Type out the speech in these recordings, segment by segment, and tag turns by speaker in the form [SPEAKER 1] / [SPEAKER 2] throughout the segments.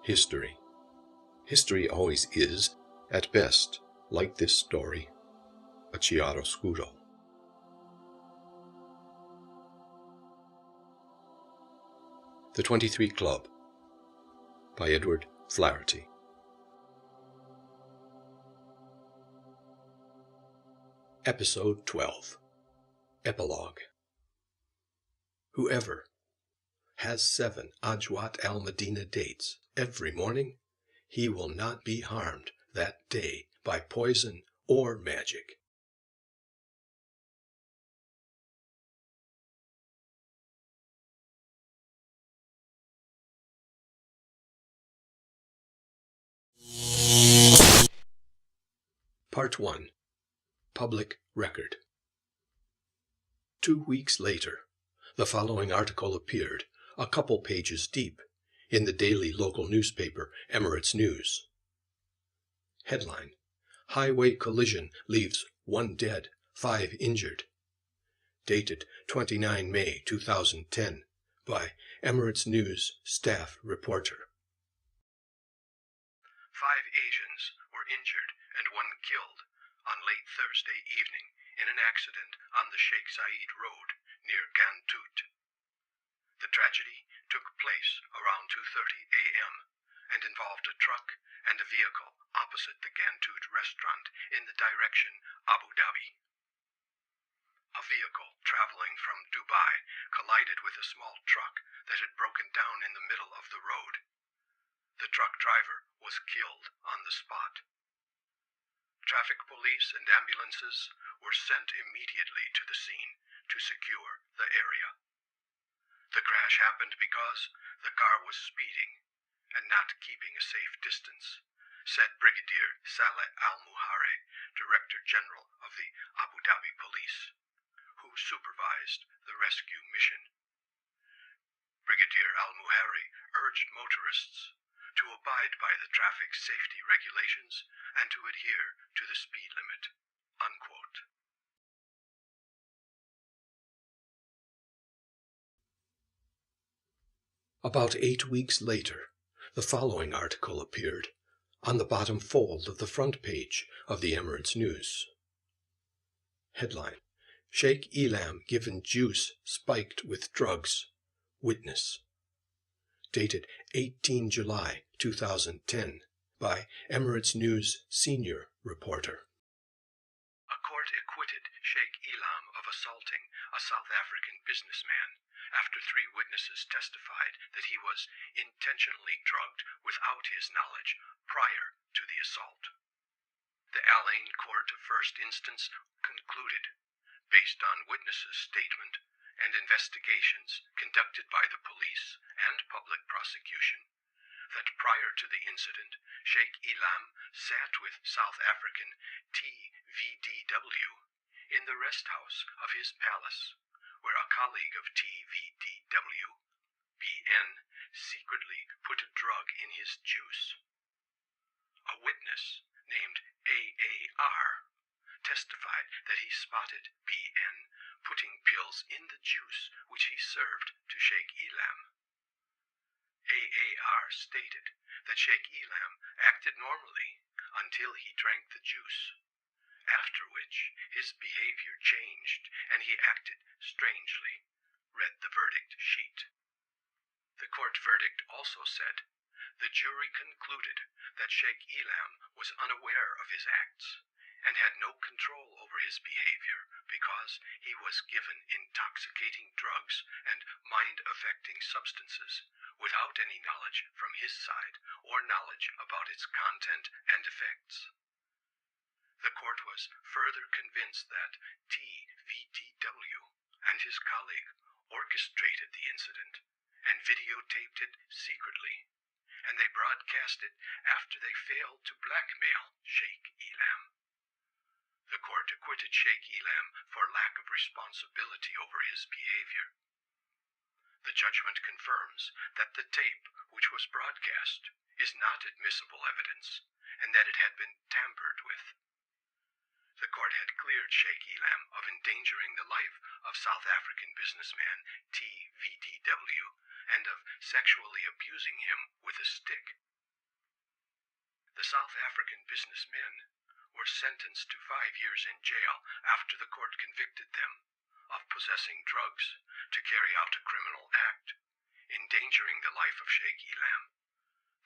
[SPEAKER 1] History. History always is, at best, like this story, a chiaroscuro. The 23 Club by Edward Flaherty. Episode 12. Epilogue. Whoever has 7 Ajwat al-Madina dates every morning, he will not be harmed that day by poison or magic. Part 1. Public Record. 2 weeks later, the following article appeared, a couple pages deep, in the daily local newspaper, Emirates News. Headline: Highway collision leaves 1 dead, 5 injured. Dated 29 May 2010 by Emirates News staff reporter. 5 Asians were injured and 1 killed on late Thursday evening in an accident on the Sheikh Zayed Road near Gantoot. The tragedy took place around 2:30 a.m. and involved a truck and a vehicle opposite the Gantoot restaurant in the direction Abu Dhabi. A vehicle traveling from Dubai collided with a small truck that had broken down in the middle of the road. The truck driver was killed on the spot. Traffic police and ambulances were sent immediately to the scene to secure the area. The crash happened because the car was speeding and not keeping a safe distance, said Brigadier Saleh Al-Muhare, Director General of the Abu Dhabi Police, who supervised the rescue mission. Brigadier Al-Muhare urged motorists to abide by the traffic safety regulations and to adhere to the speed limit, unquote. About 8 weeks later, the following article appeared on the bottom fold of the front page of the Emirates News. Headline: Sheikh Elam given juice spiked with drugs. Witness. Dated 18 July 2010 by Emirates News senior reporter. A court acquitted Sheikh Elam of assaulting a South African businessman after 3 witnesses testified that he was intentionally drugged without his knowledge prior to the assault. The Al Ain Court of First Instance concluded, based on witnesses' statement and investigations conducted by the police and public prosecution, that prior to the incident, Sheikh Elam sat with South African TVDW in the rest house of his palace, where a colleague of TVDW, BN, secretly put a drug in his juice. A witness named AAR testified that he spotted BN putting pills in the juice which he served to Sheikh Elam. AAR stated that Sheikh Elam acted normally until he drank the juice, after which his behavior changed and he acted strangely, read the verdict sheet. The court verdict also said the jury concluded that Sheikh Elam was unaware of his acts and had no control over his behavior because he was given intoxicating drugs and mind-affecting substances without any knowledge from his side or knowledge about its content and effects. The court was further convinced that TVDW and his colleague orchestrated the incident and videotaped it secretly, and they broadcast it after they failed to blackmail Sheikh Elam. The court acquitted Sheikh Elam for lack of responsibility over his behavior. The judgment confirms that the tape which was broadcast is not admissible evidence and that it had been tampered with. The court had cleared Sheikh Elam of endangering the life of South African businessman TVDW and of sexually abusing him with a stick. The South African businessmen were sentenced to 5 years in jail after the court convicted them of possessing drugs to carry out a criminal act, endangering the life of Sheikh Elam.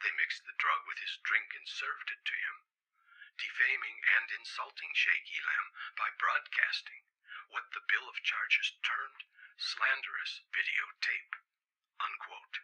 [SPEAKER 1] They mixed the drug with his drink and served it to him, defaming and insulting Sheikh Elam by broadcasting what the bill of charges termed slanderous videotape, unquote.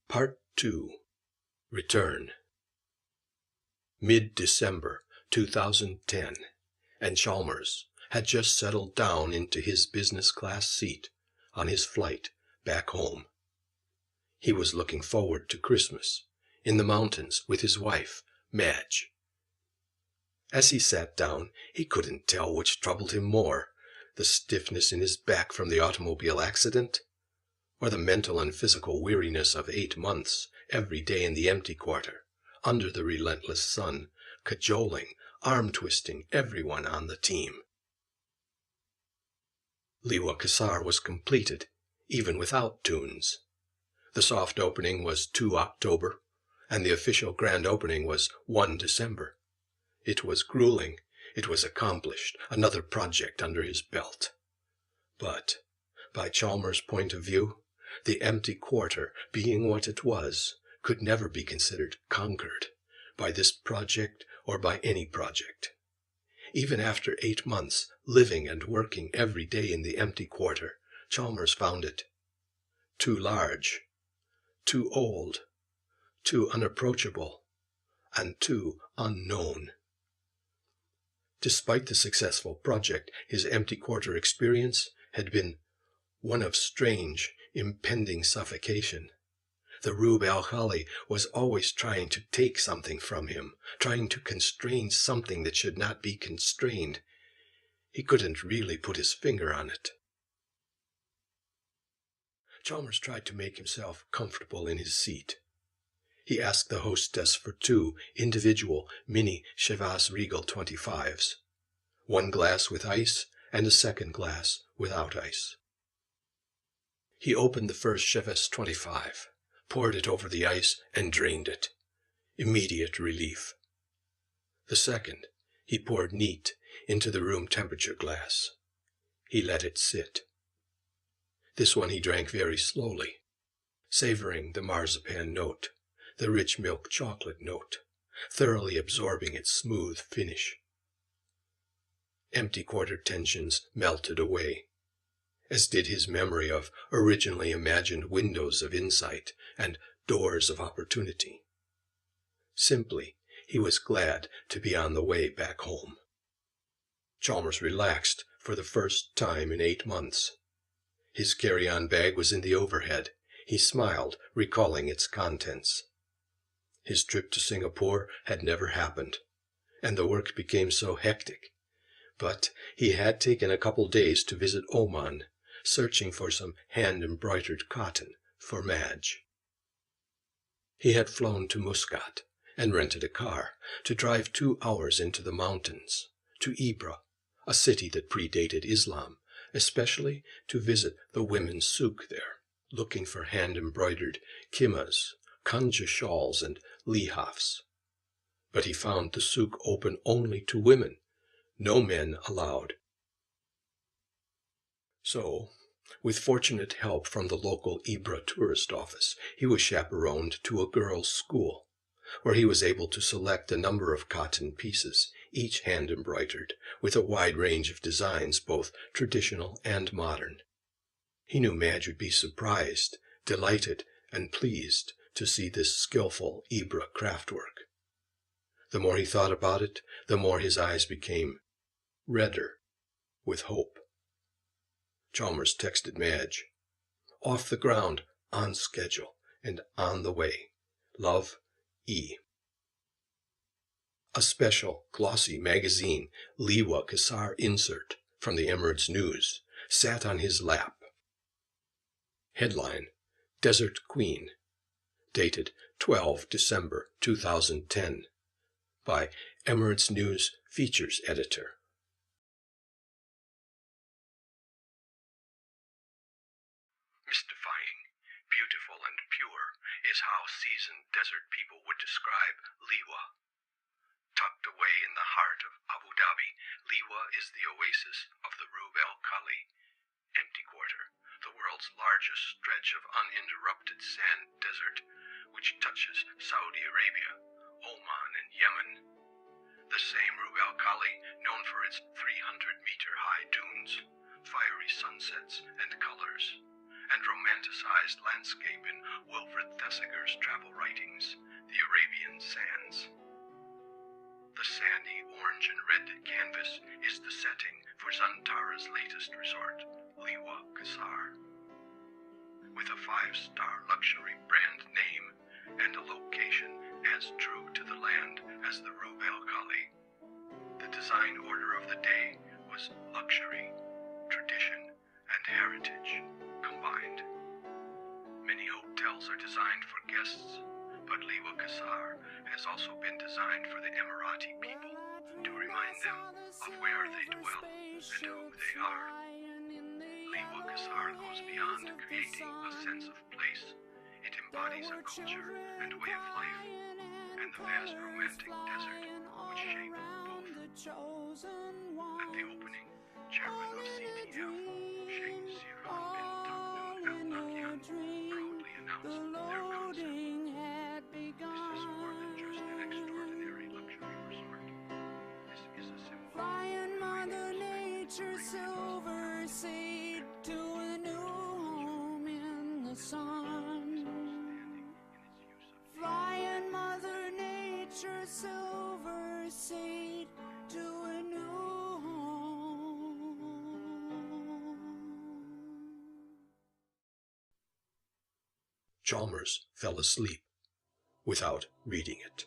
[SPEAKER 1] Part 2. Return. Mid-December 2010, and Chalmers had just settled down into his business class seat on his flight back home. He was looking forward to Christmas in the mountains with his wife, Madge. As he sat down, he couldn't tell which troubled him more, the stiffness in his back from the automobile accident, or the mental and physical weariness of 8 months every day in the empty quarter, under the relentless sun, cajoling, arm-twisting everyone on the team. Liwa Kasar was completed, even without tunes. The soft opening was 2 October, and the official grand opening was 1 December. It was grueling, it was accomplished, another project under his belt. But, by Chalmers' point of view, the empty quarter, being what it was, could never be considered conquered by this project or by any project. Even after 8 months, living and working every day in the empty quarter, Chalmers found it too large, too old, too unapproachable, and too unknown. Despite the successful project, his empty quarter experience had been one of strange, impending suffocation. The Rube al-Khali was always trying to take something from him, trying to constrain something that should not be constrained. He couldn't really put his finger on it. Chalmers tried to make himself comfortable in his seat. He asked the hostess for 2 individual mini Chivas Regal 25s, 1 glass with ice and a second glass without ice. He opened the first Chivas 25, poured it over the ice, and drained it. Immediate relief. The second, he poured neat into the room temperature glass. He let it sit. This one he drank very slowly, savoring the marzipan note, the rich milk chocolate note, thoroughly absorbing its smooth finish. Empty quarter tensions melted away, as did his memory of originally imagined windows of insight and doors of opportunity. Simply, he was glad to be on the way back home. Chalmers relaxed for the first time in 8 months. His carry-on bag was in the overhead. He smiled, recalling its contents. His trip to Singapore had never happened, and the work became so hectic. But he had taken a couple days to visit Oman, searching for some hand-embroidered cotton for Madge. He had flown to Muscat and rented a car to drive 2 hours into the mountains, to Ibra, a city that predated Islam, especially to visit the women's souk there, looking for hand-embroidered kimmas, kanja shawls, and lihafs. But he found the souk open only to women, no men allowed. So, with fortunate help from the local Ibra tourist office, he was chaperoned to a girls' school, where he was able to select a number of cotton pieces, each hand-embroidered, with a wide range of designs, both traditional and modern. He knew Madge would be surprised, delighted, and pleased to see this skillful Ibra craftwork. The more he thought about it, the more his eyes became redder with hope. Chalmers texted Madge, "Off the ground, on schedule, and on the way. Love, E." A special, glossy magazine, Liwa Kasar insert from the Emirates News, sat on his lap. Headline, Desert Queen. dated 12 December 2010, by Emirates News Features Editor. Mystifying, beautiful and pure is how seasoned desert people would describe Liwa. Tucked away in the heart of Abu Dhabi, Liwa is the oasis of the Rub el Khali, empty quarter, the world's largest stretch of uninterrupted sand desert, which touches Saudi Arabia, Oman and Yemen. The same Rub el Khali known for its 300-meter-high dunes, fiery sunsets and colors, and romanticized landscape in Wilfred Thesiger's travel writings, The Arabian Sands. The sandy orange and red canvas is the setting for Zantara's latest resort, Liwa Qasar. With a 5-star luxury brand name and a location as true to the land as the Rub el Khali, the design order of the day was luxury, tradition, and heritage combined. Many hotels are designed for guests, but Liwa Qasar has also been designed for the Emirati people to remind them of where they dwell and who they are. Liwa Qasar goes beyond creating a sense of place. It embodies a culture and way of life, and the vast romantic desert which shaped both. At the opening, chairman of CTF, Sheikh Siraj bin Taknoon Al Nahyan, proudly announced their concept. This is more than just an extraordinary luxury resort. This is a symbol.
[SPEAKER 2] Flying Mother Nature silver seed to a new home in the sun. Flying Mother Nature silver seed to a new home.
[SPEAKER 1] Chalmers fell asleep without reading it.